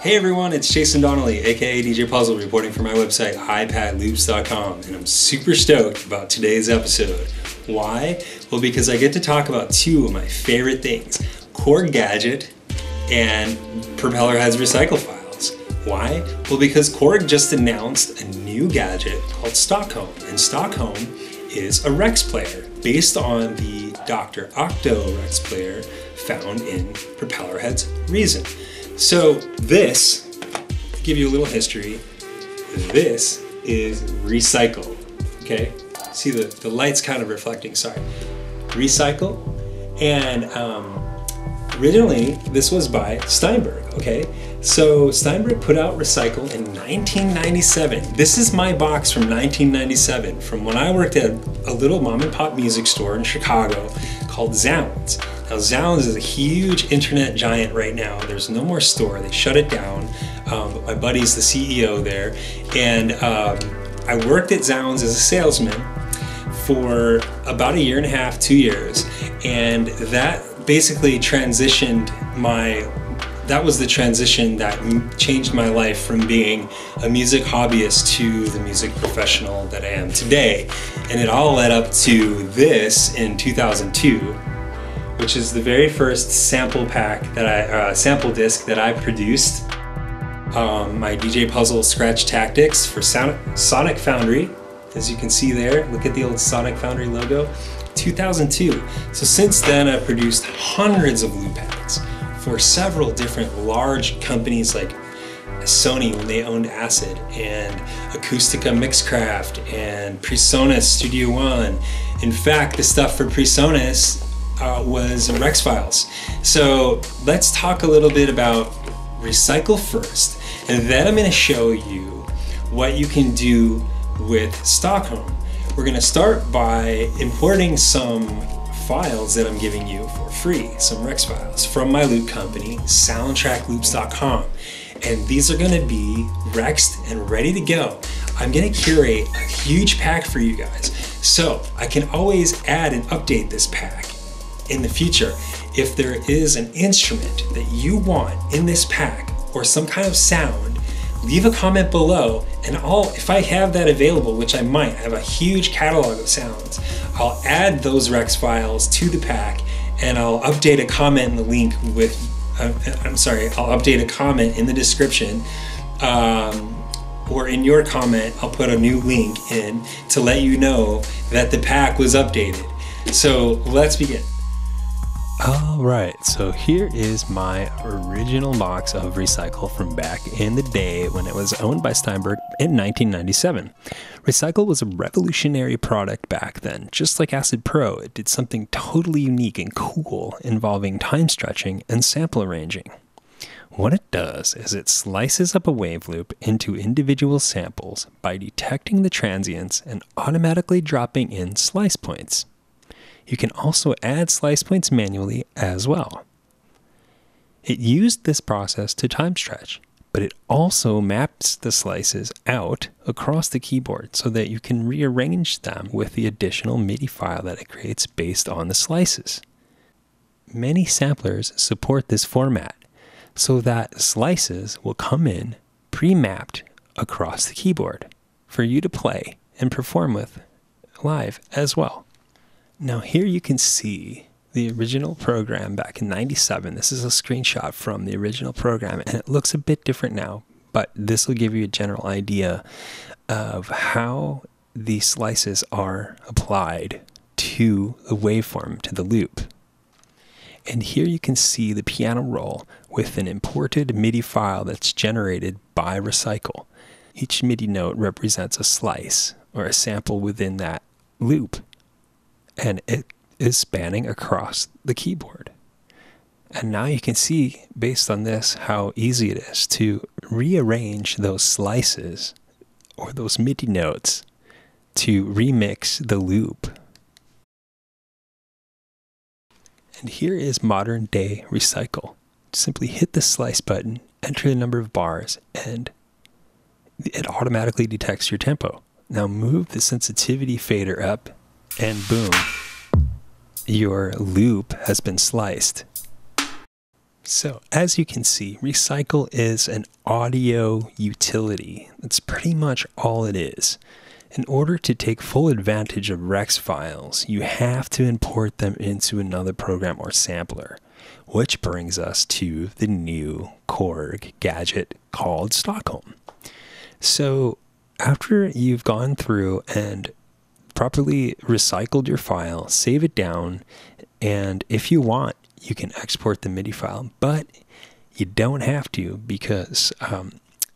Hey everyone, it's Jason Donnelly, aka DJ Puzzle, reporting for my website, iPadLoops.com, and I'm super stoked about today's episode. Why? Well, because I get to talk about two of my favorite things, Korg Gadget and Propellerheads recycle files. Why? Well, because Korg just announced a new gadget called Stokholm, and Stokholm is a Rex player based on the Dr. Octo Rex player found in Propellerheads Reason. So this, to give you a little history, this is recycle, okay? See the light's kind of reflecting, sorry. Recycle, and originally this was by Steinberg, okay? So Steinberg put out Recycle in 1997. This is my box from 1997, from when I worked at a little mom and pop music store in Chicago called Zounds. Now Zounds is a huge internet giant right now. There's no more store, they shut it down. But my buddy's the CEO there. And I worked at Zounds as a salesman for about a year and a half, 2 years. And that basically that was the transition that changed my life from being a music hobbyist to the music professional that I am today. And it all led up to this in 2002, which is the very first sample pack that sample disc that I produced. My DJ Puzzle Scratch Tactics for Sonic Foundry. As you can see there, look at the old Sonic Foundry logo. 2002. So since then I've produced hundreds of loop packs for several different large companies like Sony when they owned Acid, and Acoustica Mixcraft, and PreSonus Studio One. In fact, the stuff for PreSonus was Rex files. So let's talk a little bit about Recycle first, and then I'm going to show you what you can do with Stokholm. We're going to start by importing some files that I'm giving you for free, some Rex files from my loop company, SoundtrackLoops.com. And these are going to be Rexed and ready to go. I'm going to curate a huge pack for you guys, so I can always add and update this pack in the future. If there is an instrument that you want in this pack or some kind of sound, leave a comment below, and if I have that available, which I might, I have a huge catalog of sounds, I'll add those Rex files to the pack, and I'll update a comment in the link with, I'll update a comment in the description, or in your comment, I'll put a new link in to let you know that the pack was updated. So let's begin. Alright, so here is my original box of Recycle from back in the day when it was owned by Steinberg in 1997. Recycle was a revolutionary product back then. Just like Acid Pro, it did something totally unique and cool involving time stretching and sample arranging. What it does is it slices up a wave loop into individual samples by detecting the transients and automatically dropping in slice points. You can also add slice points manually as well. It used this process to time stretch, but it also maps the slices out across the keyboard so that you can rearrange them with the additional MIDI file that it creates based on the slices. Many samplers support this format so that slices will come in pre-mapped across the keyboard for you to play and perform with live as well. Now here you can see the original program back in 97. This is a screenshot from the original program, and it looks a bit different now, but this will give you a general idea of how the slices are applied to the waveform, to the loop. And here you can see the piano roll with an imported MIDI file that's generated by Recycle. Each MIDI note represents a slice or a sample within that loop, and it is spanning across the keyboard. And now you can see, based on this, how easy it is to rearrange those slices or those MIDI notes to remix the loop. And here is modern day Recycle. Simply hit the slice button, enter the number of bars, and it automatically detects your tempo. Now move the sensitivity fader up, and boom, your loop has been sliced. So as you can see, Recycle is an audio utility. That's pretty much all it is. In order to take full advantage of Rex files, you have to import them into another program or sampler, which brings us to the new Korg gadget called Stokholm. So after you've gone through and properly recycled your file, save it down, and if you want, you can export the MIDI file, but you don't have to, because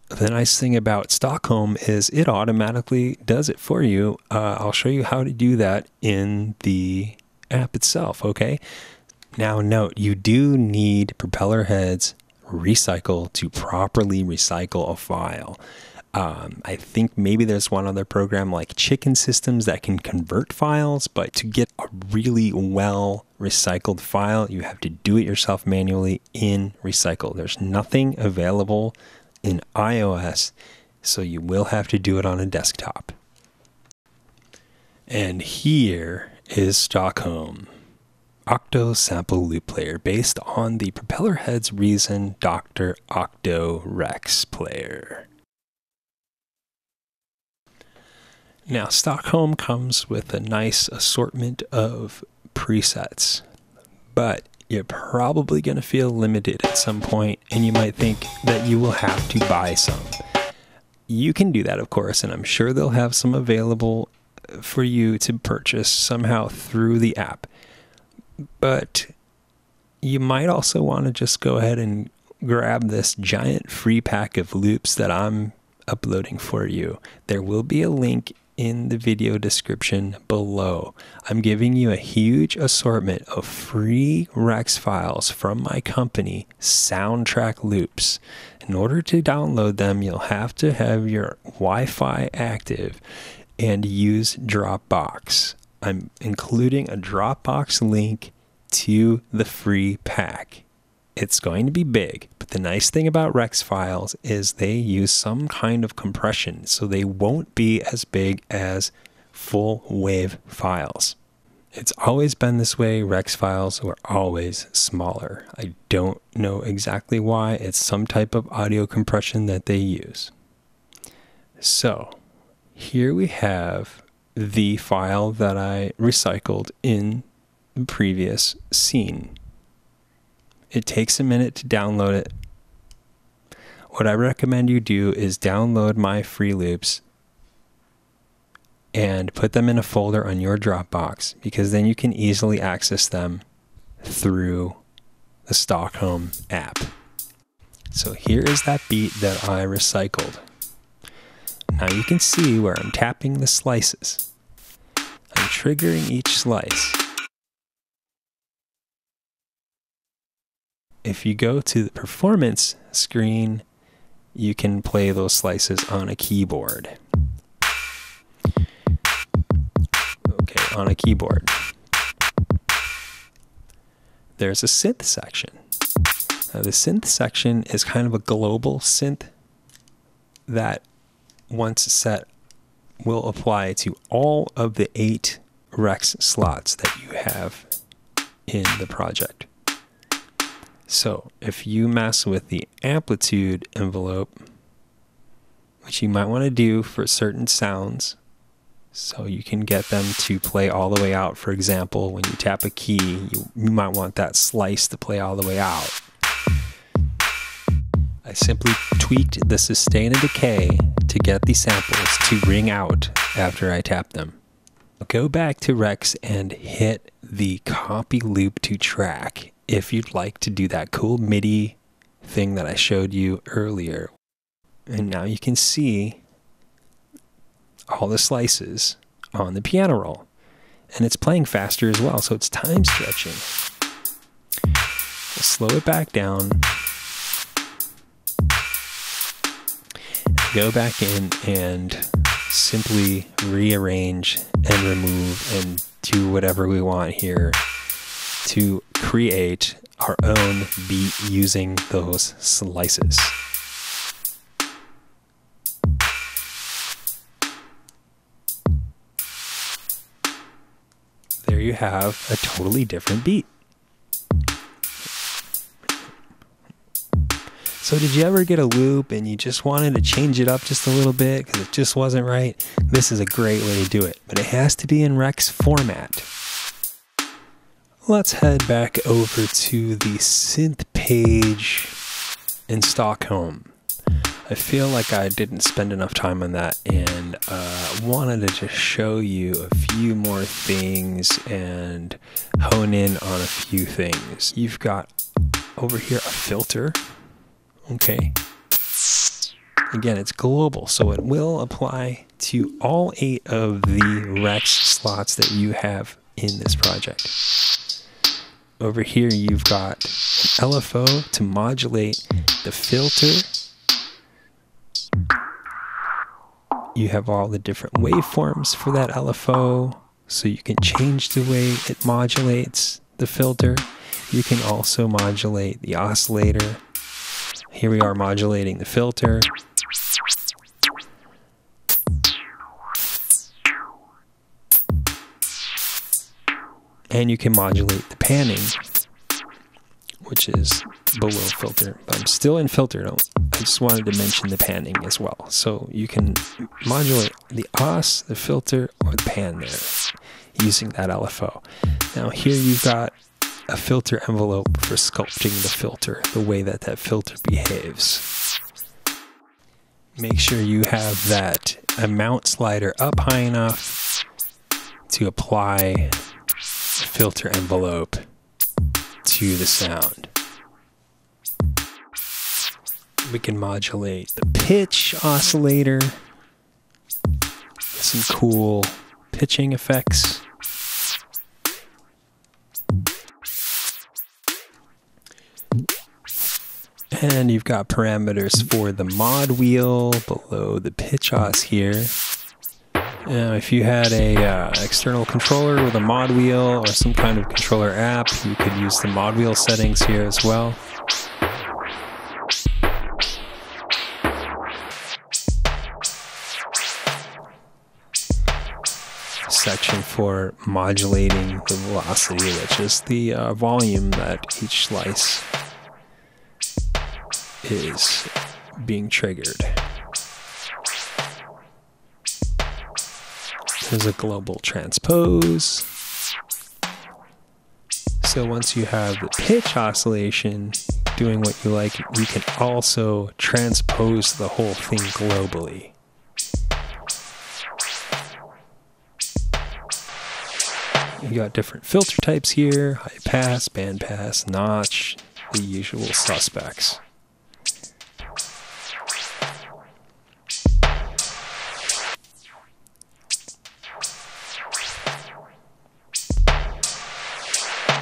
the nice thing about Stokholm is it automatically does it for you. I'll show you how to do that in the app itself, okay? Now note, you do need Propellerheads Recycle to properly recycle a file. I think maybe there's one other program like Chicken Systems that can convert files, but to get a really well recycled file, you have to do it yourself manually in Recycle. There's nothing available in iOS, so you will have to do it on a desktop. And here is Stokholm, Octo sample loop player based on the Propellerheads Reason Dr. Octo Rex player. Now, Stokholm comes with a nice assortment of presets, but you're probably going to feel limited at some point, and you might think that you will have to buy some. You can do that, of course, and I'm sure they'll have some available for you to purchase somehow through the app. But you might also want to just go ahead and grab this giant free pack of loops that I'm uploading for you. There will be a link in the video description below. I'm giving you a huge assortment of free Rex files from my company, Soundtrack Loops. In order to download them, you'll have to have your Wi-Fi active and use Dropbox. I'm including a Dropbox link to the free pack. It's going to be big, but the nice thing about Rex files is they use some kind of compression, so they won't be as big as full wave files. It's always been this way. Rex files were always smaller. I don't know exactly why. It's some type of audio compression that they use. So here we have the file that I recycled in the previous scene. It takes a minute to download it. What I recommend you do is download my free loops and put them in a folder on your Dropbox, because then you can easily access them through the Stokholm app. So here is that beat that I recycled. Now you can see where I'm tapping the slices. I'm triggering each slice. If you go to the performance screen, you can play those slices on a keyboard. Okay, on a keyboard. There's a synth section. Now, the synth section is kind of a global synth that, once set, will apply to all of the 8 Rex slots that you have in the project. So if you mess with the amplitude envelope, which you might want to do for certain sounds, so you can get them to play all the way out. For example, when you tap a key, you might want that slice to play all the way out. I simply tweaked the sustain and decay to get the samples to ring out after I tap them. Go back to Rex and hit the copy loop to track if you'd like to do that cool MIDI thing that I showed you earlier. And now you can see all the slices on the piano roll. And it's playing faster as well, so it's time stretching. We'll slow it back down. Go back in and simply rearrange and remove and do whatever we want here to create our own beat using those slices. There you have a totally different beat. So did you ever get a loop and you just wanted to change it up just a little bit because it just wasn't right? This is a great way to do it, but it has to be in Rex format. Let's head back over to the synth page in Stockholm. I feel like I didn't spend enough time on that, and wanted to just show you a few more things and hone in on a few things. You've got over here a filter, okay? Again, it's global, so it will apply to all 8 of the Rex slots that you have in this project. Over here, you've got an LFO to modulate the filter. You have all the different waveforms for that LFO, so you can change the way it modulates the filter. You can also modulate the oscillator. Here we are modulating the filter. And you can modulate the panning, which is below filter. But I'm still in filter. I just wanted to mention the panning as well. So you can modulate the os, the filter, or the pan there using that LFO. Now here you've got a filter envelope for sculpting the filter, the way that that filter behaves. Make sure you have that amount slider up high enough to apply the filter envelope to the sound. We can modulate the pitch oscillator with some cool pitching effects. And you've got parameters for the mod wheel below the pitch os here. Now, if you had a external controller with a mod wheel or some kind of controller app, you could use the mod wheel settings here as well. Section for modulating the velocity, which is the volume that each slice is being triggered. There's a global transpose. So once you have the pitch oscillation doing what you like, you can also transpose the whole thing globally. You got different filter types here: high pass, band pass, notch, the usual suspects.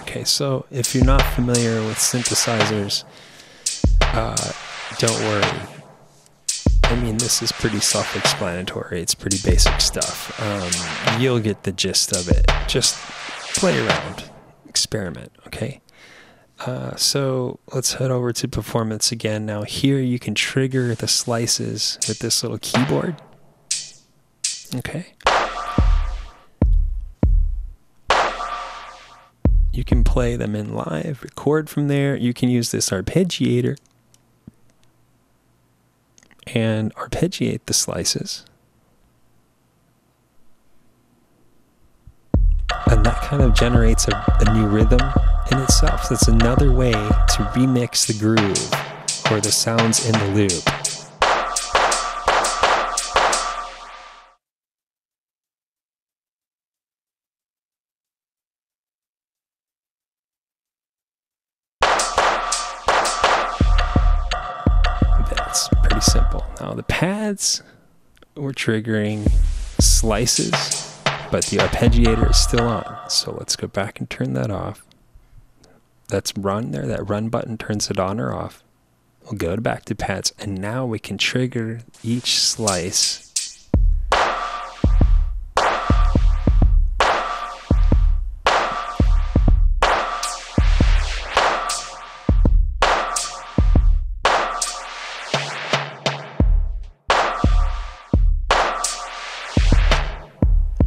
Okay, so if you're not familiar with synthesizers, don't worry. I mean, this is pretty self-explanatory. It's pretty basic stuff. You'll get the gist of it. Just play around, experiment, okay? So let's head over to performance again. Now here you can trigger the slices with this little keyboard. Okay. You can play them in live, record from there. You can use this arpeggiator and arpeggiate the slices. And that kind of generates a new rhythm in itself. That's another way to remix the groove or the sounds in the loop. That's pretty simple. Now the pads, we're triggering slices, but the arpeggiator is still on. So let's go back and turn that off. That's run there. That run button turns it on or off. We'll go back to pads, and now we can trigger each slice.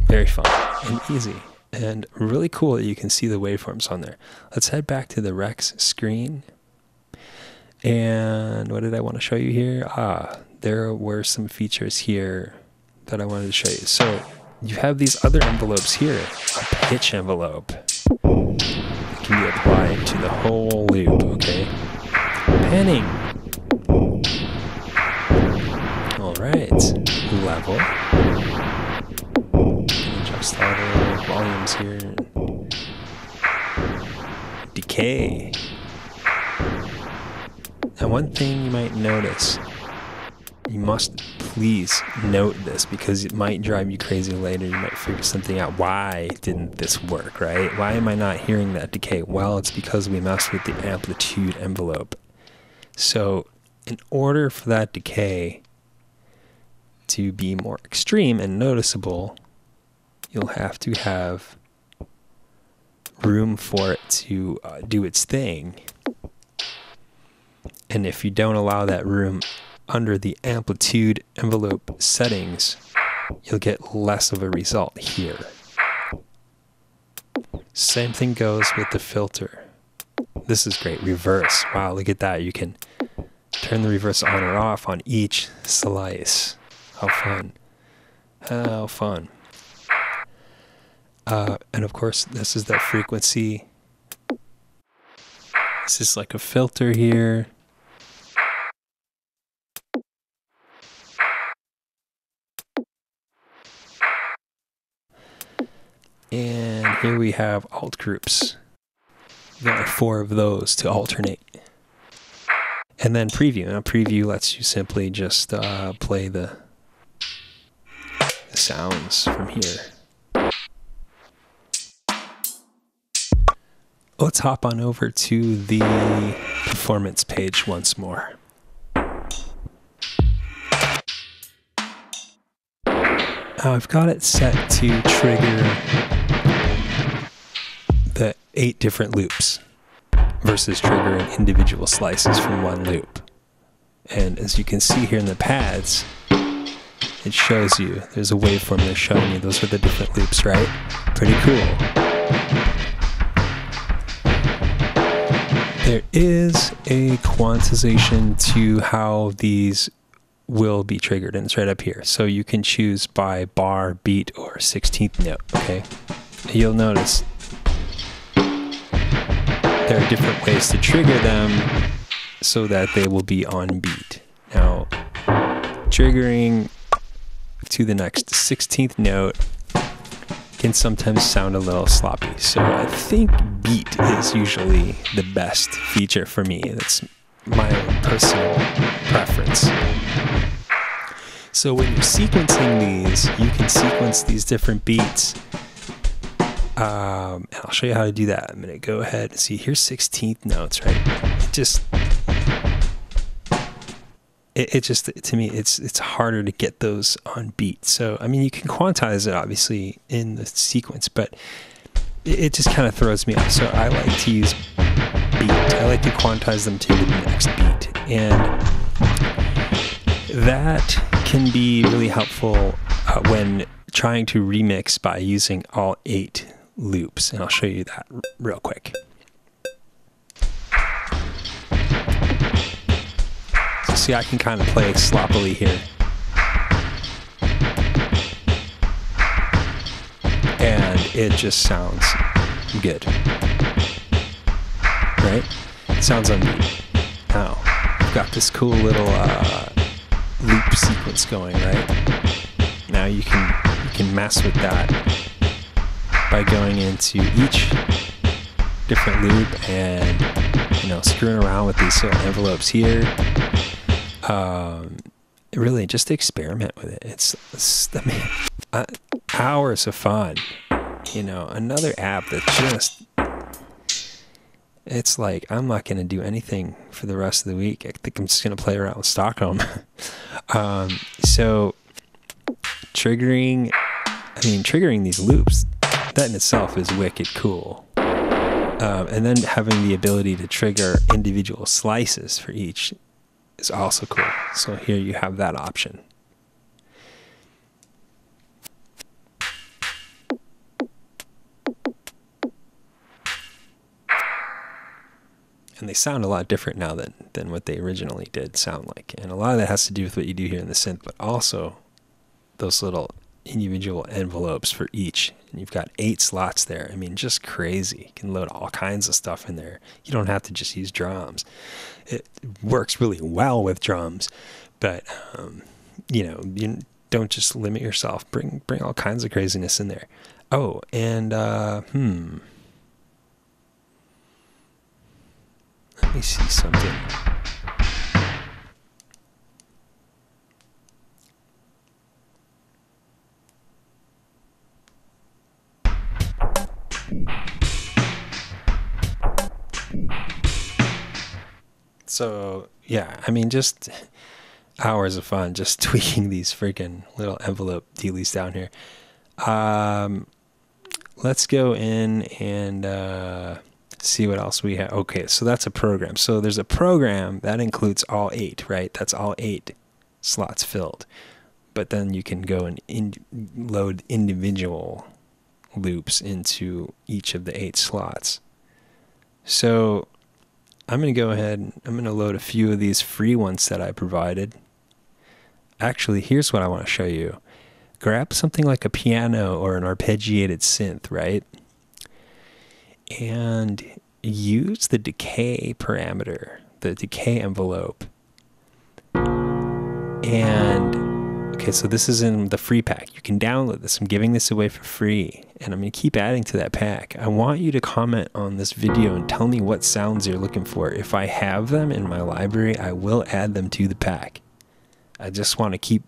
Very fun and easy and really cool that you can see the waveforms on there. Let's head back to the Rex screen. And what did I want to show you here? There were some features here that I wanted to show you. So you have these other envelopes here, a pitch envelope. It can be applied to the whole loop, okay? Panning. All right, level. Adjust all the volumes here. Decay. Now, one thing you might notice, you must please note this because it might drive you crazy later. You might figure something out. Why didn't this work, right? Why am I not hearing that decay? Well, it's because we messed with the amplitude envelope. So in order for that decay to be more extreme and noticeable, you'll have to have room for it to do its thing. And if you don't allow that room under the amplitude envelope settings, you'll get less of a result here. Same thing goes with the filter. This is great. Reverse. Wow, look at that. You can turn the reverse on or off on each slice. How fun. How fun. And of course, this is that frequency. This is like a filter here. And here we have alt groups. There are 4 of those to alternate. And then preview. Now preview lets you simply just play the sounds from here. Let's hop on over to the performance page once more. Now I've got it set to trigger the 8 different loops versus triggering individual slices from one loop. And as you can see here in the pads, it shows you, there's a waveform there showing you those are the different loops, right? Pretty cool. There is a quantization to how these will be triggered, and it's right up here. So you can choose by bar, beat, or 16th note, okay? You'll notice there are different ways to trigger them so that they will be on beat. Now, triggering to the next 16th note can sometimes sound a little sloppy. So I think beat is usually the best feature for me. That's my own personal preference. So when you're sequencing these, you can sequence these different beats. And I'll show you how to do that. I'm going to go ahead and see, here's 16th notes, right? It just, to me, it's harder to get those on beat. So, I mean, you can quantize it, obviously, in the sequence, but it just kind of throws me off. So I like to use beat. I like to quantize them to the next beat. And that can be really helpful when trying to remix by using all 8 loops. And I'll show you that real quick. So see, I can kind of play sloppily here. And it just sounds good. Right? It sounds on beat. Now, I've got this cool little loop sequence going, right? Now you can mess with that by going into each different loop and, you know, screwing around with these little envelopes here. Really just experiment with it. It's I mean, hours of fun. You know, another app that just, it's like, I'm not going to do anything for the rest of the week. I think I'm just going to play around with Stockholm. So triggering these loops, that in itself is wicked cool. And then having the ability to trigger individual slices for each is also cool. So here you have that option. And they sound a lot different now than what they originally did sound like. And a lot of that has to do with what you do here in the synth, but also those little individual envelopes for each. And you've got 8 slots there. I mean, just crazy. You can load all kinds of stuff in there. You don't have to just use drums. It works really well with drums, but you don't just limit yourself. Bring all kinds of craziness in there. Oh, and let me see something. So, yeah, I mean, just hours of fun just tweaking these freaking little envelope dealies down here. Let's go in and see what else we have. Okay, so that's a program. So there's a program that includes all 8, right? That's all 8 slots filled. But then you can go and load individual loops into each of the 8 slots. So I'm going to go ahead and I'm going to load a few of these free ones that I provided. Actually, here's what I want to show you. Grab something like a piano or an arpeggiated synth, right? And use the decay parameter, the decay envelope. And okay, so this is in the free pack. You can download this. I'm giving this away for free, and I'm going to keep adding to that pack. I want you to comment on this video and tell me what sounds you're looking for. If I have them in my library, I will add them to the pack. I just want to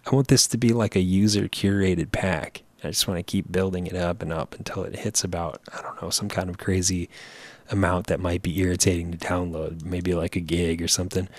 I want this to be like a user curated pack. I just want to keep building it up and up until it hits about, I don't know, some kind of crazy amount that might be irritating to download, maybe like a gig or something.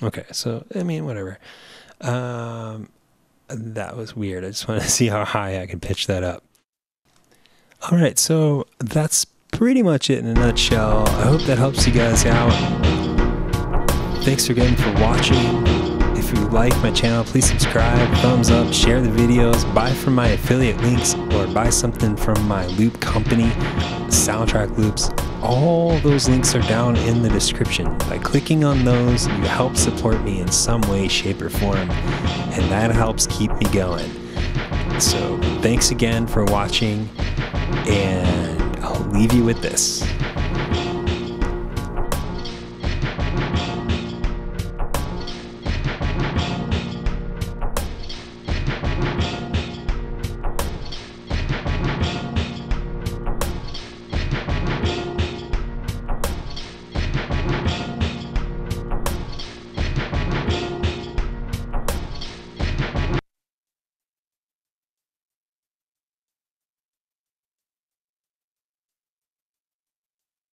Okay, so, I mean, whatever. That was weird. I just want to see how high I can pitch that up. All right, so that's pretty much it in a nutshell. I hope that helps you guys out. Thanks again for watching. If you like my channel, please subscribe, thumbs up, share the videos, buy from my affiliate links, or buy something from my loop company, Soundtrack Loops. All those links are down in the description. By clicking on those, you help support me in some way, shape, or form, and that helps keep me going. So thanks again for watching, and I'll leave you with this.